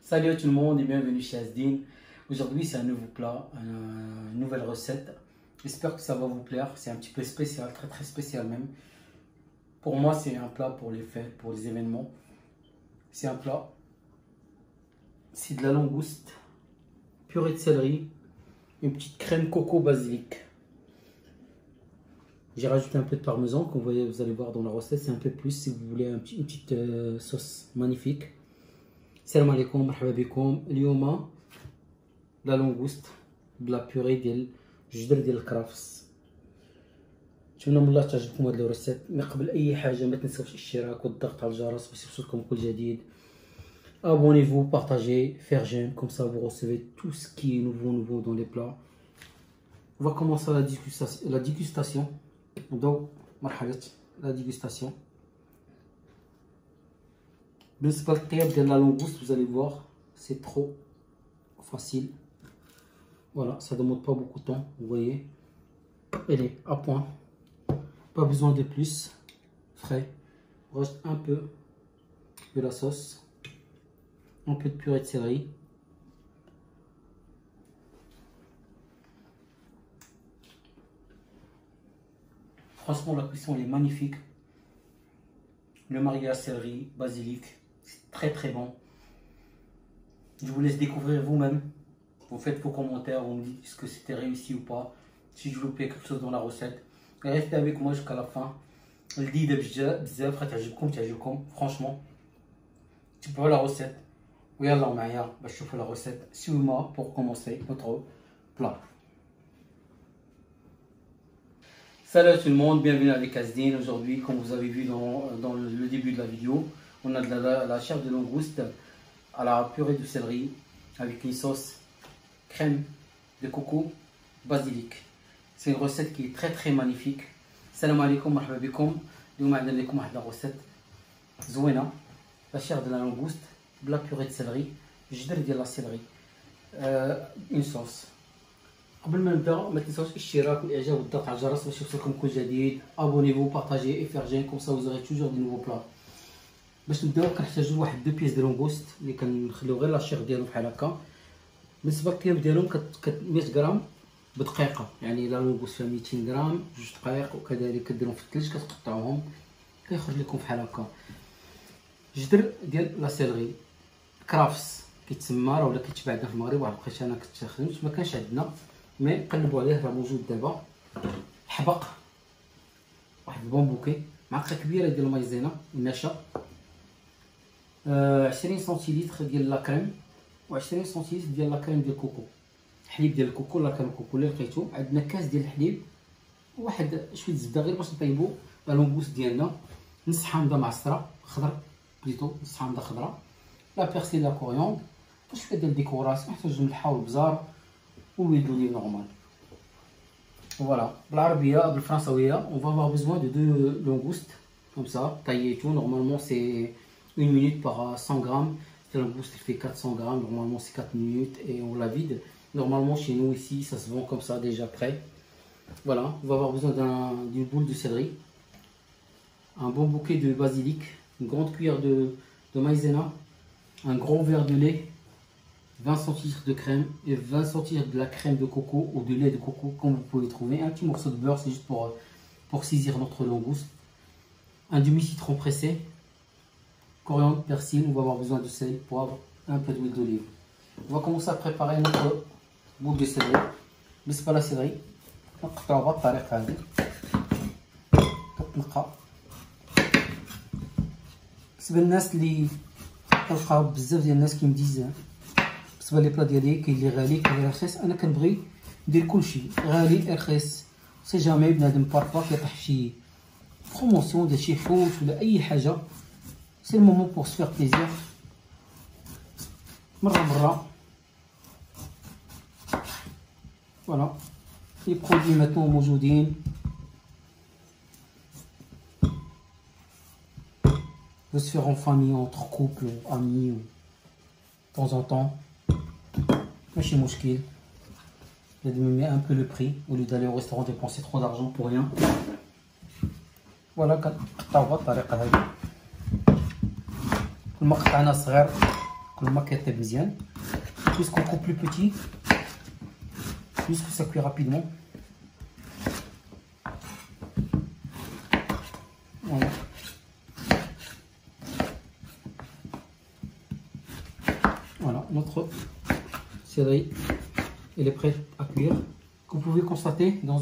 Salut à tout le monde et bienvenue chez Asdin. Aujourd'hui c'est un nouveau plat, une nouvelle recette. J'espère que ça va vous plaire. C'est un petit peu spécial, très spécial même. Pour moi c'est un plat pour les fêtes, pour les événements. C'est un plat, c'est de la langouste, purée de céleri, une petite crème coco basilic. J'ai rajouté un peu de parmesan, comme vous allez voir dans la recette, c'est un peu plus si vous voulez une petite sauce magnifique. Salam alaikum, marhaba bikoum. اليوم la langouste بلا بوري ديال الجدر ديال الكرافس. نتمنى من الله تعجبكم هذه الريسيت. مي قبل اي حاجه ما تنساوش الاشتراك والضغط على الجرس باش يوصلكم كل جديد. Abonnez-vous, partagez, faire j'aime, comme ça vous recevez tout ce qui est nouveau dans les plats. On va commencer la dégustation. Donc, marhabat, la dégustation. بالنسبة للطياب ديال la langouste, vous allez voir, c'est trop facile. Voilà, ça ne demande pas beaucoup de temps, vous voyez. Elle est à point. Pas besoin de plus. Frais. On rajoute un peu de la sauce. Un peu de purée de céleri. Franchement, la cuisson elle est magnifique. Le mariage céleri, basilic, c'est très bon. Je vous laisse découvrir vous-même. Vous faites vos commentaires, vous me dites est-ce que c'était réussi ou pas. Si je loupais quelque chose dans la recette. Restez avec moi jusqu'à la fin. الجديدة بزاف تعجبكم franchement. Tu peux voir la recette. ويلا معايا باش تشوفوا la recette. Suivez-moi pour commencer notre plat. Salut à tout le monde, bienvenue avec Asdin. Aujourd'hui, comme vous avez vu dans le début de la vidéo, on a de la chair de langouste à la purée de céleri avec une sauce crème de coco basilic. C'est une recette qui est très magnifique. Salam alaikum, marhaba bikoum. اليوم عندنا لكم واحد لا recette زوينه. La chair de la langouste بلا purée de céleri, الجدر ديال لا سيلري، une sauce. قبل ما نبدا ما تنساوش الاشتراك والاعجاب والضغط على الجرس باش يوصلكم كل جديد. Abonnez-vous, partagez et faire j'aime, comme ça vous aurez toujours de nouveaux plats. باش نبداو كنحتاجو واحد 2 بيس ديال لونغوست اللي كنخليو غير لاشيغ ديالو بحال هكا. بالنسبه للطياب ديالهم 100 غرام بدقيقه، يعني لا لونغوست فيها 200 غرام 2 دقائق، وكذلك كديرهم في الثلج كتقطعوهم كيخرج لكم بحال هكا. جدر ديال لا سيلري كرافس كيتسمى راه ولا كيتباع عندنا في المغرب، واحد لقيت انا كنت ما كانش عندنا مي قلبوا عليه راه موجود دابا. حبق واحد البومبوكي، معلقه كبيره ديال المايزينا الناشا، 20 سنتيلتر ديال لا كريم و20 سنتيلتر ديال لا كريم ديال الكوكو، حليب ديال الكوكو لا كريم الكوكو اللي لقيتو. عندنا كاس ديال الحليب وواحد شويه زبده غير باش نطيبو لا لونغوست ديالنا. نص حامضه معصره خضر بليتو، نص حامضه خضراء، لا بيرسيل لا كوريوند، وشويه ديال الديكوراسيون، نحتاج الملحه والبزار والhuile d'olive normal. Voilà, بالعربيه بالفرنساويه on va avoir besoin de 2 langoustes comme ça taillées et tout. Normalement c'est 1 minute par 100 grammes. La langouste elle fait 400 grammes, normalement c'est 4 minutes et on la vide. Normalement chez nous ici ça se vend comme ça déjà prêt. Voilà, on va avoir besoin d'une boule de céleri, un bon bouquet de basilic, une grande cuillère de maïzena, un grand verre de lait, 20 centilitres de crème et 20 centilitres de la crème de coco ou de lait de coco comme vous pouvez trouver. Un petit morceau de beurre, c'est juste pour saisir notre langouste. Un demi-citron pressé, coriandre, persil. On va avoir besoin de sel, poivre, un peu d'huile d'olive. On va commencer à préparer notre boule de céleri. Mais c'est pas la céleri. نقطعوها بالطريقه هذه، كتنقى. بالنسبه للناس اللي كنلقاو بزاف ديال الناس كيمديز بالنسبه لي بلا ديالي كاين اللي غالي كاين اللي رخيص. انا كنبغي ندير كلشي غالي رخيص، سي جامي بنادم بارفوا كيطيح شي بروموسيون ديال شي حوت ولا اي حاجه. سي المومون بور سو فيغ بليزير مره. فوالا les produits maintenant موجودين. peut se faire en famille, entre couples, amis, ou de temps en temps. ماشي مشكل. Il met un peu le prix au lieu d'aller au restaurant dépenser trop d'argent pour rien. Voilà, كنقطعوها بالطريقه هذه. الماء قطعنا صغير que le maquette est bien. Plus qu'on coupe plus petit, plus que ça cuit rapidement. Voilà. Voilà, notre céleri, il est prêt à cuire. Vous pouvez constater dans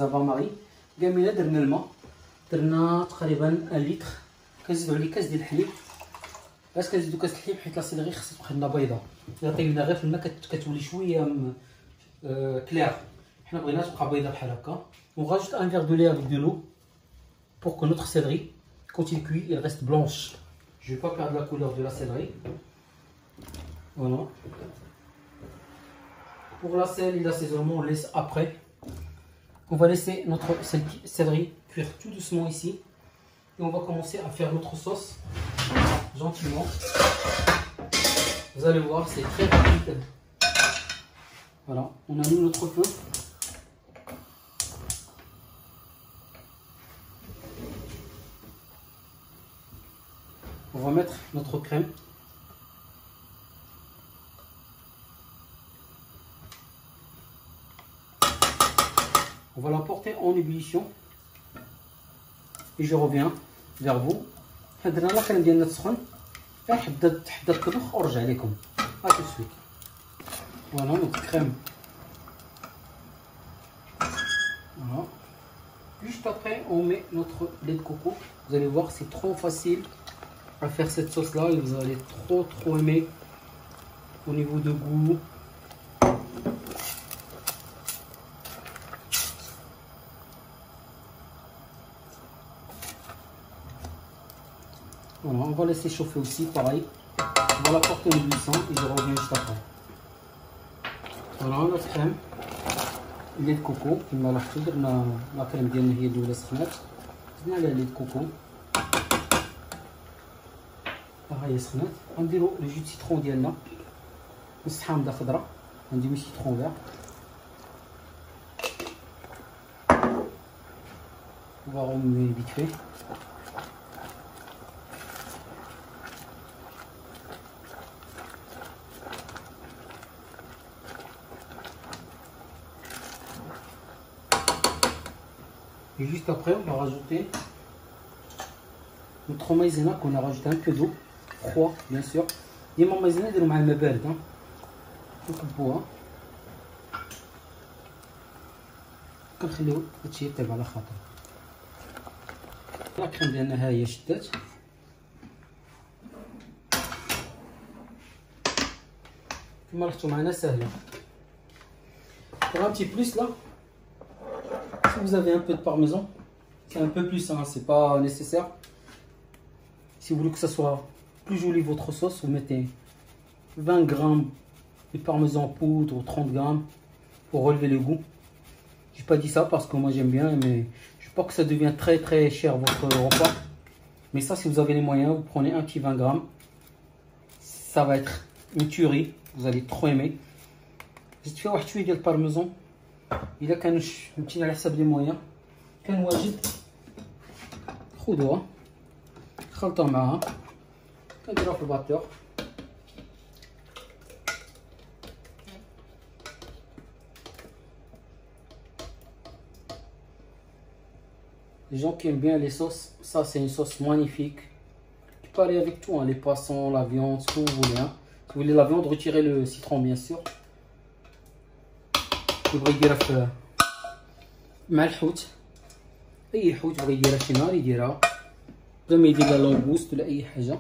un bain-marie. قامينا درنا الماء، درنا تقريبا 1 لتر، كنزيدو عليه كاس ديال الحليب. علاش كنزيدو كاس الحليب؟ حيت لا سيليغي خصها تبقى لنا بيضاء، الا طيبنا غير في الماء كتولي شويه كلير، حنا بغيناها تبقى بيضاء بحال هكا. On rajoute un verre de lait avec de l'eau pour que notre céleri, quand il cuit, il reste blanche. Je vais pas perdre la couleur de la céleri. Voilà. Pour la sel et l'assaisonnement, on laisse après. On va laisser notre céleri cuire tout doucement ici. Et on va commencer à faire notre sauce gentiment. Vous allez voir, c'est très rapide. Voilà, on allume notre feu. On va mettre notre crème. On va la porter en ébullition et je reviens vers vous. درنا لا كريم ديالنا تسخن، حدا الطبخ ورجع لكم. A tout de suite. Voilà notre crème. Voilà. Juste après, on met notre lait de coco. Vous allez voir, c'est trop facile à faire cette sauce là et vous allez trop aimer au niveau de goût. Voilà, on va laisser chauffer aussi, pareil. On va la porter en ébullition et je reviens juste après. Voilà notre crème, lait de coco. كما لاحظتوا درنا لا كريم ديالنا هي الاولى سخنات، زدنا عليها لي كوكو، ها هي سخنات. غنديرو لو جو سيترون ديالنا، نص حامضه خضراء، غنديرو سيترون فير. On va remuer vite fait. Et juste après, on va rajouter notre maïzena qu'on a rajouté un peu d'eau, froid bien sûr. ديما المايزينا نديرو مع الماء بارد، نكبوها كنخليو هادشي يطيب على خاطر. لا كريم ديالنا ها هي شدات. كما لاحظتوا معنا سهله. Pour un petit plus là, si vous avez un peu de parmesan, c'est un peu plus, hein, c'est pas nécessaire. Si vous voulez que ça soit plus joli votre sauce, vous mettez 20 grammes de parmesan en poudre ou 30 grammes pour relever le goût. J'ai pas dit ça parce que moi j'aime bien, mais je veux pas que ça devienne très cher votre repas. Mais ça, si vous avez les moyens, vous prenez un petit 20 grammes. Ça va être une tuerie, vous allez trop aimer. زدت فيها واحد شويه ديال البارميزون الا كانوا فهمتيني على حسب لي مويان، كان واجد خذوها خلطوها معاها كنديروها في الباتور. Les gens qui aiment bien les sauces, ça c'est une sauce magnifique qui peut aller avec tout, hein, les poissons, la viande, ce que vous voulez, hein. Si vous voulez la viande, retirez le citron bien sûr. يبغى يديرها في مع الحوت، اي حوت بغى يديرها شي نهار يديرها، بلا ما يدير لا لونغوست ولا اي حاجه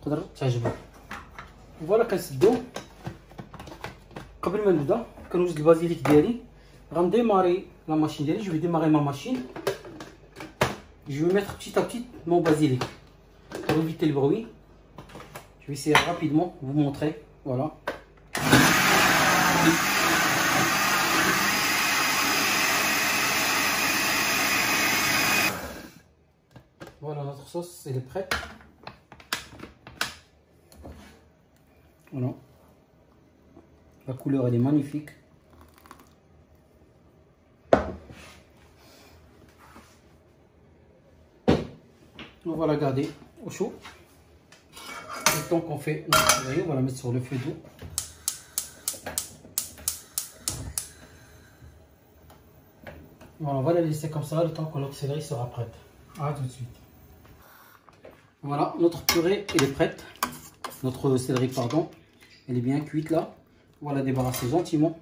تقدر تعجبو. فوالا كنسدو. قبل ما نبدا كنوجد البازيليك ديالي، غنديماري لا ماشين ديالي. جو في ديماري ما ماشين. Je vais mettre petit à petit mon basilic pour éviter le bruit. Je vais essayer rapidement vous montrer. Voilà. Voilà, notre sauce, elle est prête. Voilà. La couleur, elle est magnifique. On va la garder au chaud. Le temps qu'on fait notre céleri, on va la mettre sur le feu doux. Voilà, on va la laisser comme ça le temps que notre céleri sera prête. À tout de suite. Voilà, notre purée elle est prête. Notre céleri, pardon, elle est bien cuite là. On va la débarrasser gentiment.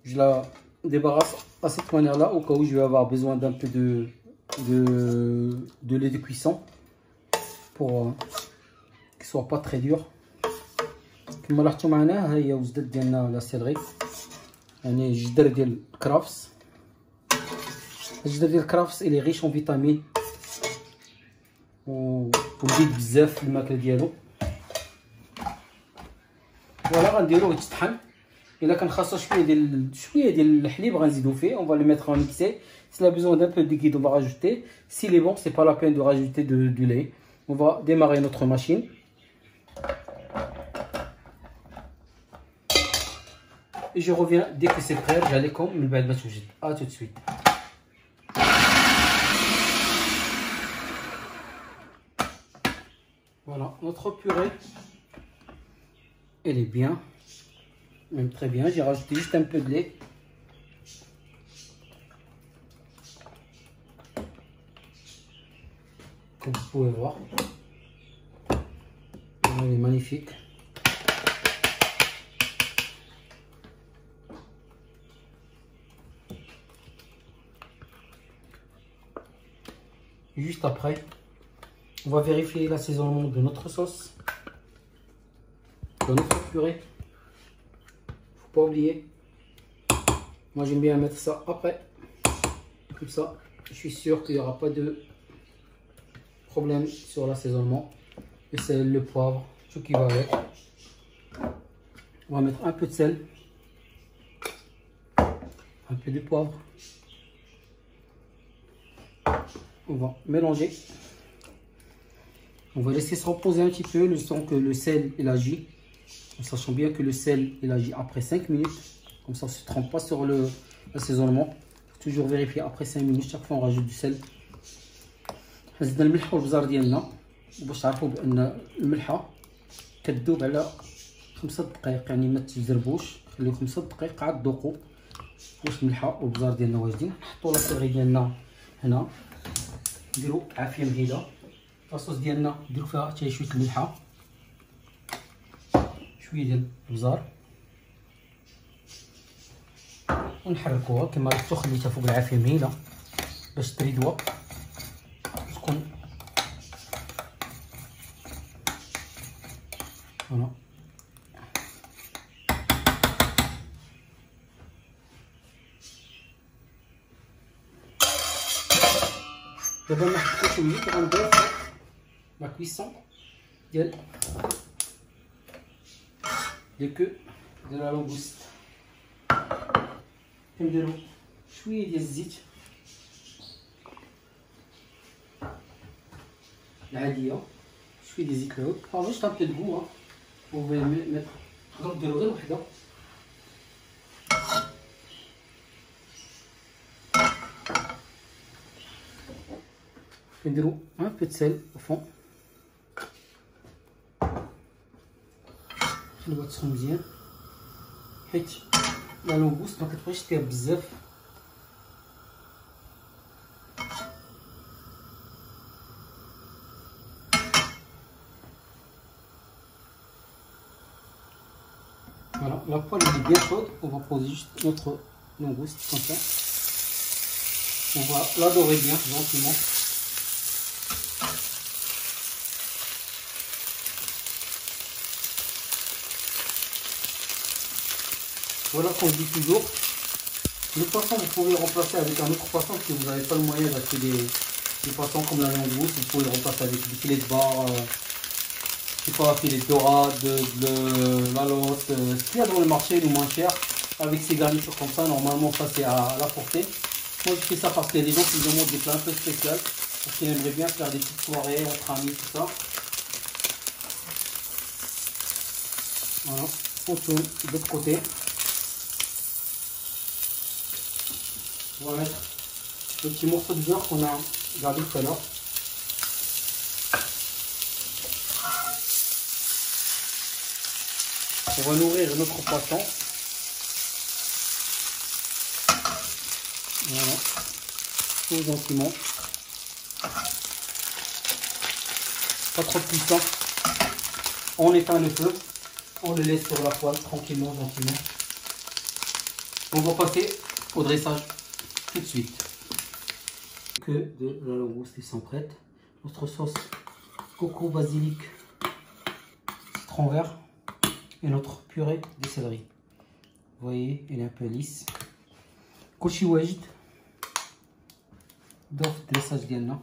Je la débarrasse à cette manière là au cas où je vais avoir besoin d'un peu de lait de cuisson pour qu'il soit pas très dur. كما لاحظتوا معنا ها هي وجدت ديالنا لا سيلري، يعني الجدر ديال الكرافس. الجدر ديال الكرافس اللي غيش اون فيتامين ومفيد بزاف في الماكله ديالو. فوالا غنديروه يتطحن. الا كان خاصو شويه ديال الحليب غنزيدو فيه. On va le mettre en mixer. S'il a besoin d'un peu de liquide, on va rajouter. S'il est bon, c'est pas la peine de rajouter du lait. On va démarrer notre machine. Et je reviens dès que c'est prêt. J'allais من بعد ما توجد. À tout de suite. Voilà, notre purée, elle est bien, même très bien. J'ai rajouté juste un peu de lait. Comme vous pouvez voir. Elle est magnifique. Juste après, on va vérifier l'assaisonnement de notre sauce, de notre purée. Faut pas oublier. Moi j'aime bien mettre ça après. Comme ça, je suis sûr qu'il n'y aura pas de problème sur l'assaisonnement. Le sel, le poivre, tout qui va avec. On va mettre un peu de sel, un peu de poivre. On va mélanger. On va laisser se reposer un petit peu le temps que le sel il agit. En sachant bien que le sel il agit après 5 minutes. Comme ça on ne se trompe pas sur l'assaisonnement. Toujours vérifier après 5 minutes. Chaque fois on rajoute du sel. زدنا الملح والبزار ديالنا باش تعرفوا بان الملحه كتذوب على 5 دقائق، يعني ما تجربوش، خليكم 5 دقائق عاد ذوقوا واش الملحه والبزار ديالنا واجدين. نحطوا لاصوص ديالنا هنا، نديروا عافيه مهيله. لاصوص ديالنا نديروا فيها حتى شويه الملحه، شويه ديال البزار، ونحركوها كما راكم خليتها فوق العافيه مهيله باش تريدوا تكون. فوالا دابا ما حطيتش مليح، غنضيف لا كويسون ديال لي كو ديال لا لونغوست. كنديرو شويه ديال الزيت العاديه، شويه ديال زيت العود، جوست ان بو دو غو. وفي ميتر نقدروا نديرو غير وحده. كنديرو ان بو د سيل او فون، خليوها تسخن مزيان حيت لا لونغوست ما كتبغيش دير بزاف. Voilà, la poêle est bien chaude. On va poser juste notre langouste comme ça. On va la dorer bien gentiment. Voilà qu'on dit toujours. Le poisson, vous pouvez le remplacer avec un autre poisson si vous n'avez pas le moyen d'acheter des poissons comme la langouste. Vous pouvez le remplacer avec du filet de bar. C'est pas filet de dorade, de la lotte, ce qu'il y a dans le marché le moins cher, avec ces garnitures comme ça. Normalement ça c'est à la portée. Moi je fais ça parce qu'il y a des gens qui me demandent des plats un peu spéciaux, parce qu'ils aimeraient bien faire des petites soirées entre amis, tout ça. Voilà, on tourne de l'autre côté. On va mettre le petit morceau de beurre qu'on a gardé tout à l'heure. On va nourrir notre poisson. Voilà, tout gentiment. Pas trop puissant. On éteint le feu. On le laisse sur la poêle tranquillement, gentiment. On va passer au dressage tout de suite. Que de la langouste qui sont prêtes. Notre sauce coco basilic citron vert et notre purée de céleri. Vous voyez, elle est un peu lisse. كلشي واجد دور في الدريساج ديالنا.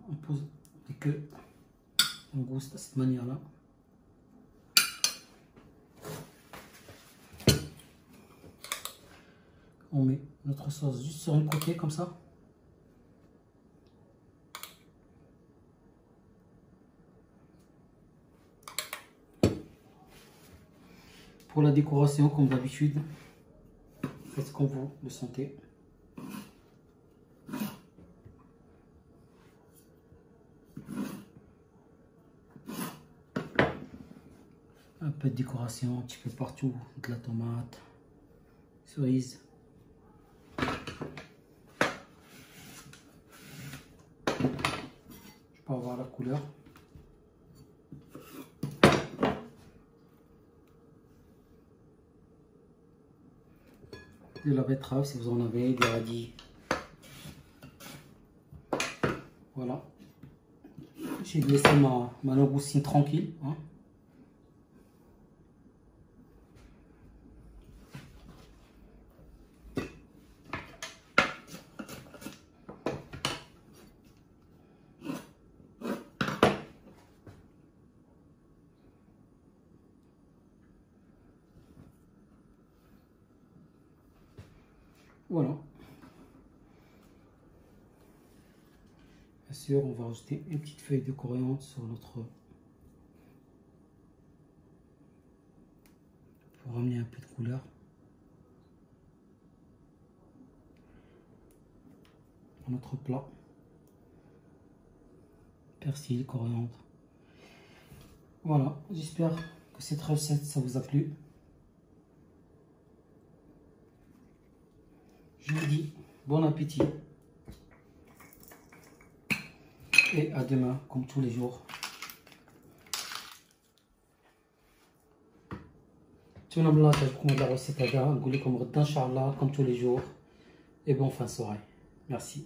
On pose les queues langoustes de cette manière là. On met notre sauce juste sur un côté comme ça. Pour la décoration, comme d'habitude, faites comme vous le sentez. Un peu de décoration, un petit peu partout, de la tomate, cerise. Je peux avoir la couleur. De la betterave si vous en avez, des radis. Voilà. J'ai laissé ma langoustine tranquille. Hein. Voilà. Bien sûr, on va rajouter une petite feuille de coriandre sur notre... pour ramener un peu de couleur. Notre plat. Persil, coriandre. Voilà, j'espère que cette recette ça vous a plu. Je vous dis bon appétit et à demain comme tous les jours. تمنى من الله تعجبكم هذه الريسيت هذا، نقول لكم غدا ان شاء الله comme tous les jours et bon fin de soirée. Merci.